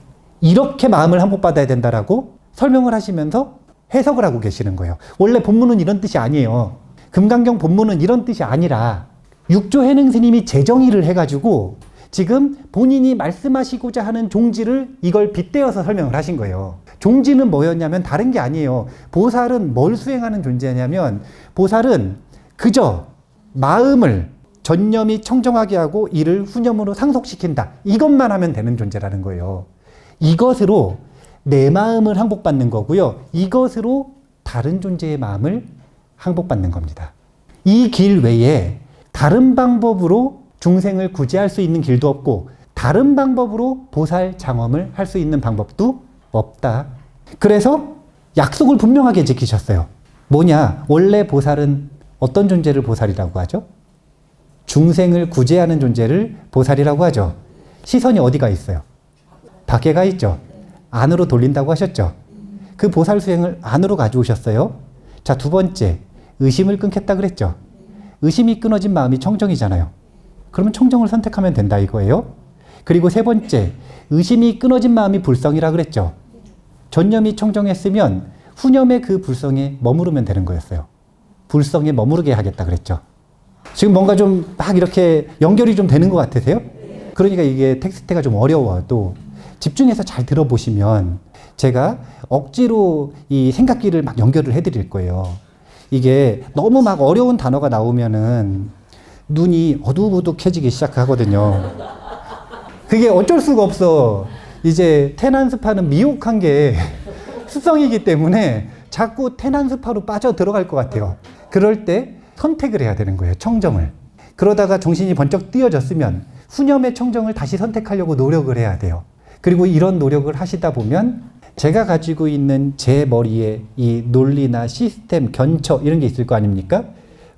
이렇게 마음을 항복받아야 된다라고 설명을 하시면서 해석을 하고 계시는 거예요. 원래 본문은 이런 뜻이 아니에요. 금강경 본문은 이런 뜻이 아니라 육조 해능 스님이 재정의를 해가지고 지금 본인이 말씀하시고자 하는 종지를 이걸 빗대어서 설명을 하신 거예요. 종지는 뭐였냐면 다른 게 아니에요. 보살은 뭘 수행하는 존재냐면 보살은 그저 마음을 전념이 청정하게 하고 이를 후념으로 상속시킨다. 이것만 하면 되는 존재라는 거예요. 이것으로 내 마음을 항복받는 거고요. 이것으로 다른 존재의 마음을 항복받는 겁니다. 이 길 외에 다른 방법으로 중생을 구제할 수 있는 길도 없고 다른 방법으로 보살 장엄을 할 수 있는 방법도 없다. 그래서 약속을 분명하게 지키셨어요. 뭐냐? 원래 보살은 어떤 존재를 보살이라고 하죠? 중생을 구제하는 존재를 보살이라고 하죠. 시선이 어디가 있어요? 밖에 가 있죠. 안으로 돌린다고 하셨죠. 그 보살 수행을 안으로 가져오셨어요. 자, 두 번째, 의심을 끊겠다 그랬죠. 의심이 끊어진 마음이 청정이잖아요. 그러면 청정을 선택하면 된다 이거예요. 그리고 세 번째, 의심이 끊어진 마음이 불성이라 그랬죠. 전념이 청정했으면 후념의 그 불성에 머무르면 되는 거였어요. 불성에 머무르게 하겠다 그랬죠. 지금 뭔가 좀 막 이렇게 연결이 좀 되는 것 같으세요? 그러니까 이게 텍스트가 좀 어려워도 집중해서 잘 들어보시면 제가 억지로 이 생각기를 막 연결을 해드릴 거예요. 이게 너무 막 어려운 단어가 나오면은 눈이 어두부둑해지기 시작하거든요. 그게 어쩔 수가 없어. 이제 테난스파는 미혹한 게 습성이기 때문에 자꾸 테난스파로 빠져 들어갈 것 같아요. 그럴 때 선택을 해야 되는 거예요. 청정을. 그러다가 정신이 번쩍 띄어졌으면 후념의 청정을 다시 선택하려고 노력을 해야 돼요. 그리고 이런 노력을 하시다 보면 제가 가지고 있는 제 머리에 이 논리나 시스템, 견처 이런 게 있을 거 아닙니까?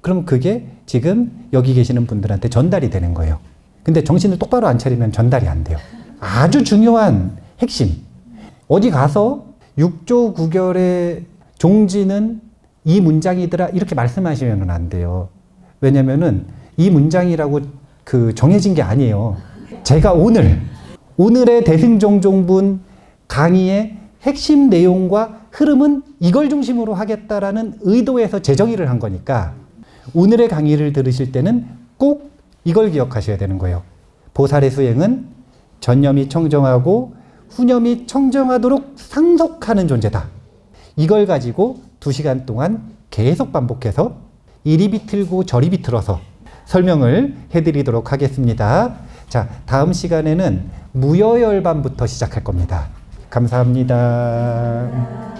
그럼 그게 지금 여기 계시는 분들한테 전달이 되는 거예요. 근데 정신을 똑바로 안 차리면 전달이 안 돼요. 아주 중요한 핵심. 어디 가서 육조 구결의 종지는 이 문장이더라 이렇게 말씀하시면 안 돼요. 왜냐면은 이 문장이라고 그 정해진 게 아니에요. 제가 오늘의 대승정종분 강의의 핵심 내용과 흐름은 이걸 중심으로 하겠다라는 의도에서 재정의를 한 거니까 오늘의 강의를 들으실 때는 꼭 이걸 기억하셔야 되는 거예요. 보살의 수행은 전념이 청정하고 후념이 청정하도록 상속하는 존재다. 이걸 가지고 2시간 동안 계속 반복해서 이리 비틀고 저리 비틀어서 설명을 해드리도록 하겠습니다. 자, 다음 시간에는 무여열반부터 시작할 겁니다. 감사합니다.